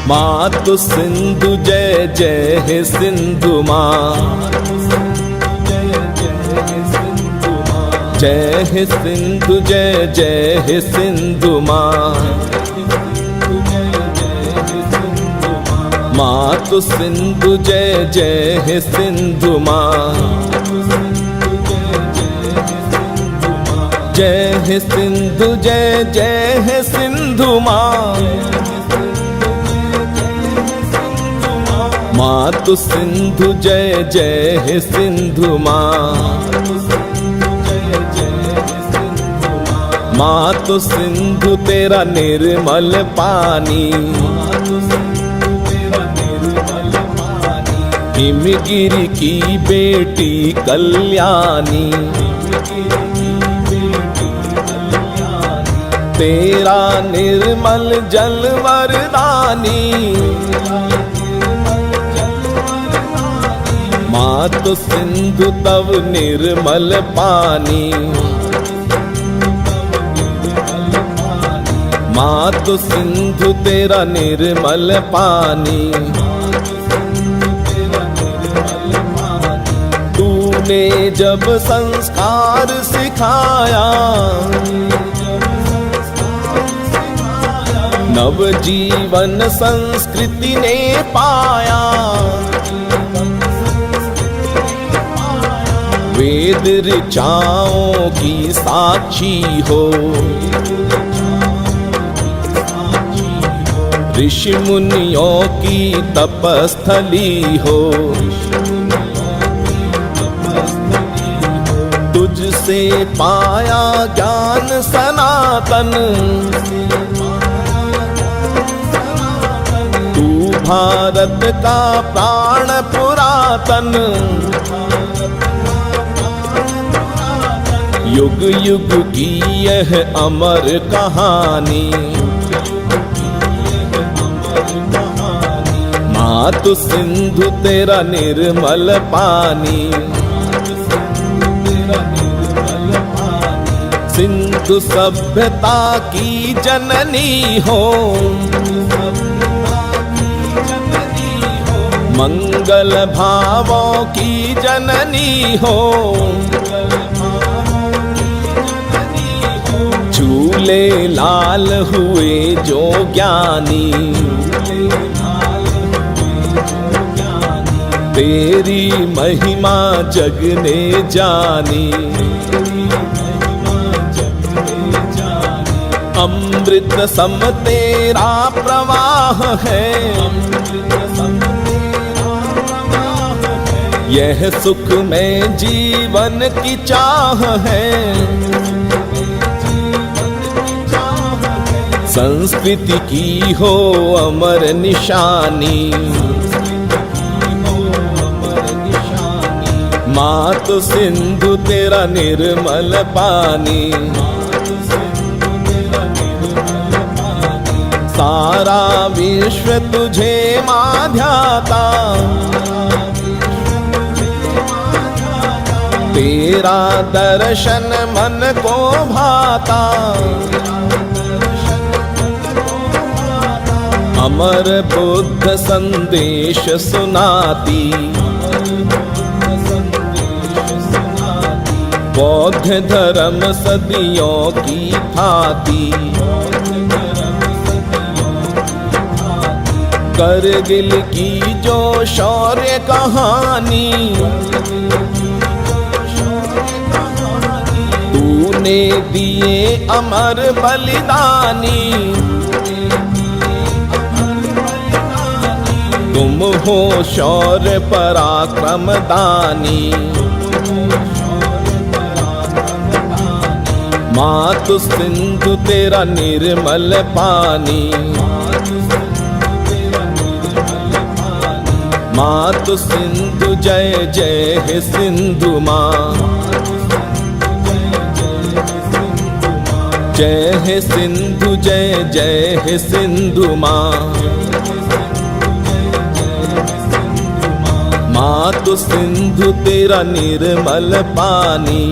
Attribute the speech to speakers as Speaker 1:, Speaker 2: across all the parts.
Speaker 1: मातु सिंधु जय जय हे सिंधु माँ, जय हे सिंधु जय जय हे सिंधु माँ। मातु सिंधु जय जय हे सिंधु माँ, जय हे सिंधु जय जय हे सिंधु माँ। मातु सिंधु जय जय हे सिंधु माँ, मातु सिंधु तेरा निर्मल पानी। हिमगिरी की बेटी कल्याणी, तेरा निर्मल जल वरदानी। मातु सिंधु तव निर्मल पानी, मातु सिंधु तेरा निर्मल पानी। तूने जब संस्कार सिखाया, नवजीवन संस्कृति ने पाया। वेद ऋचाओं की साक्षी हो, ऋषि मुनियों की तपस्थली हो। तुझसे पाया ज्ञान सनातन, तू भारत का प्राण पुरातन। युग युग की यह अमर कहानी। मातु सिंधु तेरा निर्मल पानी, सिंधु सभ्यता की जननी हो। मंगल भावों की जननी हो। झूले लाल हुए जो ज्ञानी, तेरी महिमा जग ने जानी। अमृत सम तेरा प्रवाह है, यह सुख में जीवन की चाह है। संस्कृति की हो अमर निशानी। मातु सिंधु तेरा निर्मल पानी, सारा विश्व तुझे माध्याता। तेरा दर्शन मन को भाता। अमर बुद्ध संदेश सुनाती। बौद्ध धर्म सदियों की ख्याति। करगिल की जो शौर्य कहानी, तूने दिए अमर बलिदानी। तुम हो शौर्य पराक्रम दानी। मातु सिंधु तेरा निर्मल पानी, मातु सिंधु जय जय हे सिंधु माँ। जय हे सिंधु जय जय हे सिंधु माँ। मातु सिंधु तेरा निर्मल पानी,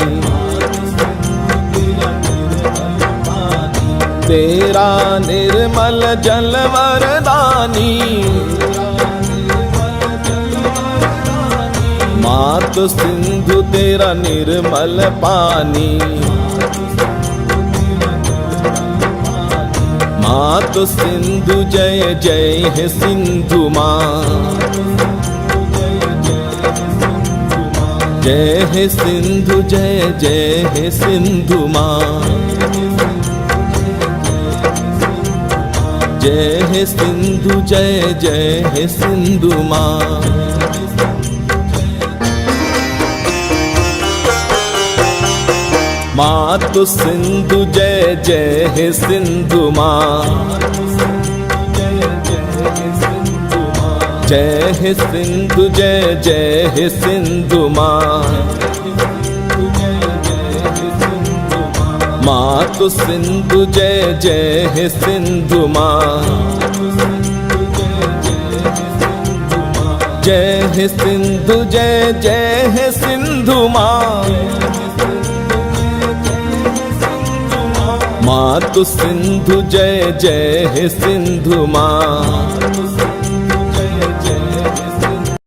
Speaker 1: तेरा निर्मल जल वरदानी, मात सिंधु तेरा निर्मल पानी, मात सिंधु जय जय है सिंधु माँ, जय है सिंधु जय जय है सिंधु माँ, जय है सिंधु जय जय है सिंधु माँ। मातु सिंधु जय जय है सिंधु माँ, जय है सिंधु जय जय है सिंधु माँ, मातु सिंधु जय जय है सिंधु माँ, जय है सिंधु जय जय है सिंधु माँ, मातु सिंधु जय जय है सिंधु माँ।